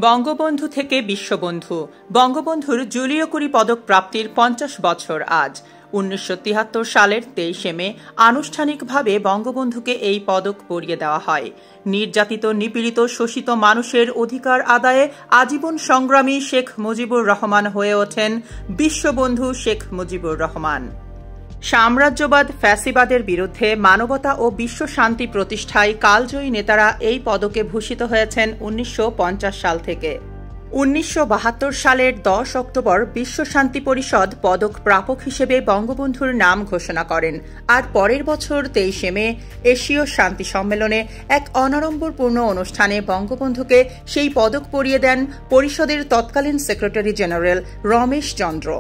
বঙ্গবন্ধু থেকে বিশ্ববন্ধু। বঙ্গবন্ধুর জুলিও কুরি পদক প্রাপ্তির ৫০ বছর আজ। ১৯৭৩ সালের ২৩ মে আনুষ্ঠানিকভাবে বঙ্গবন্ধুকে এই পদক পরিয়ে দেওয়া হয়। নির্যাতিত, নিপীড়িত, শোষিত মানুষের অধিকার আদায়ে আজীবন সংগ্রামী শেখ মুজিবুর রহমান হয়ে ওঠেন বিশ্ববন্ধু শেখ মুজিবুর রহমান। সাম্রাজ্যবাদ, ফ্যাসিবাদের বিরুদ্ধে মানবতা ও বিশ্ব শান্তি প্রতিষ্ঠায় কালজয়ী নেতারা এই পদকে ভূষিত হয়েছেন ১৯৫০ সাল থেকে। ১৯৭২ সালের ১০ অক্টোবর বিশ্ব শান্তি পরিষদ পদক প্রাপক হিসেবে বঙ্গবন্ধুর নাম ঘোষণা করেন। আর পরের বছর ২৩ মে এশীয় শান্তি সম্মেলনে এক অনাড়ম্বরপূর্ণ অনুষ্ঠানে বঙ্গবন্ধুকে সেই পদক পরিয়ে দেন পরিষদের তৎকালীন সেক্রেটারি জেনারেল রমেশ চন্দ্র।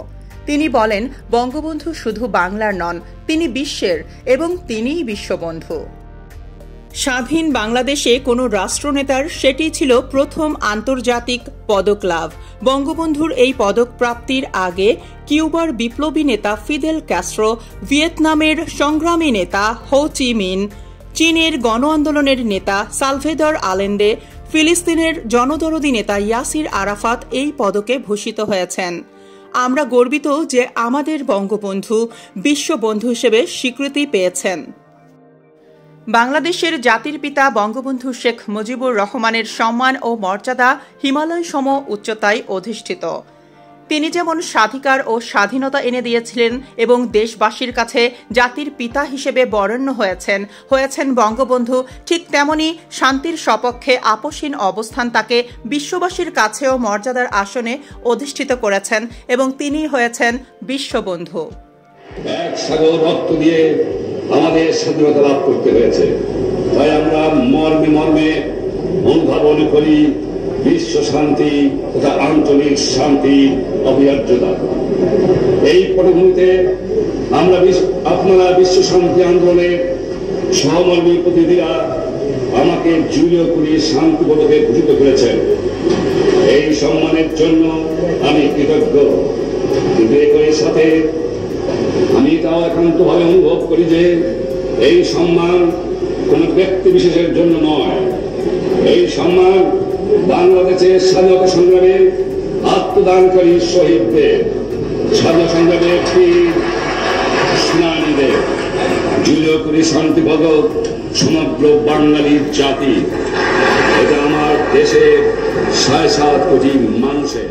তিনি বলেন, বঙ্গবন্ধু শুধু বাংলার নন, তিনি বিশ্বের, এবং তিনিই বিশ্ববন্ধু। স্বাধীন বাংলাদেশে কোনো রাষ্ট্রনেতার সেটি ছিল প্রথম আন্তর্জাতিক পদক লাভ। বঙ্গবন্ধুর এই পদক প্রাপ্তির আগে কিউবার বিপ্লবী নেতা ফিদেল ক্যাস্ট্রো, ভিয়েতনামের সংগ্রামী নেতা হো চি মিন, চীনের গণ আন্দোলনের নেতা সালভেদর আলেন্দে, ফিলিস্তিনের জনদরদী নেতা ইয়াসির আরাফাত এই পদকে ভূষিত হয়েছেন। আমরা গর্বিত যে আমাদের বঙ্গবন্ধু বিশ্ববন্ধু হিসেবে স্বীকৃতি পেয়েছেন। বাংলাদেশের জাতির পিতা বঙ্গবন্ধু শেখ মুজিবুর রহমানের সম্মান ও মর্যাদা হিমালয় সম উচ্চতায় অধিষ্ঠিত। তিনি যেমন স্বাধিকার ও স্বাধীনতা এনে দিয়েছিলেন এবং দেশবাসীর কাছে জাতির পিতা হিসেবে বরেণ্য হয়েছেন বঙ্গবন্ধু, ঠিক তেমনি শান্তির সপক্ষে আপোষহীন অবস্থান তাকে বিশ্ববাসীর কাছেও মর্যাদার আসনে অধিষ্ঠিত করেছেন এবং তিনি হয়েছেন বিশ্ববন্ধু। এক সাগর রক্ত দিয়ে আমাদের স্বাধীনতা লাভ করতে হয়েছে, তাই আমরা মর্মে মর্মে অনুধাবন করি বিশ্ব শান্তি তথা আঞ্চলিক শান্তি অপরিহার্যতা। এই পটভূমিতে আপনারা বিশ্ব শান্তি আন্দোলনের সহমর্মী প্রতিনিধিরা আমাকে জুলিও কুরি শান্তি পদকে ভূষিত করেছেন। এই সম্মানের জন্য আমি কৃতজ্ঞ, কিন্তু একই সাথে আমি তাও একান্তভাবে অনুভব করি যে এই সম্মান কোন ব্যক্তি বিশেষের জন্য নয়। এই সম্মান বাংলাদেশের স্বাধীনতা সংগ্রামে আত্মদানকারী শহীদদের, স্বাধীনতা সংগ্রামের বীর সেনানীদের। জুলিও কুরি শান্তি পদক সমগ্র বাঙালি জাতি, এটা আমার দেশের ৭.৫ কোটি মানুষের।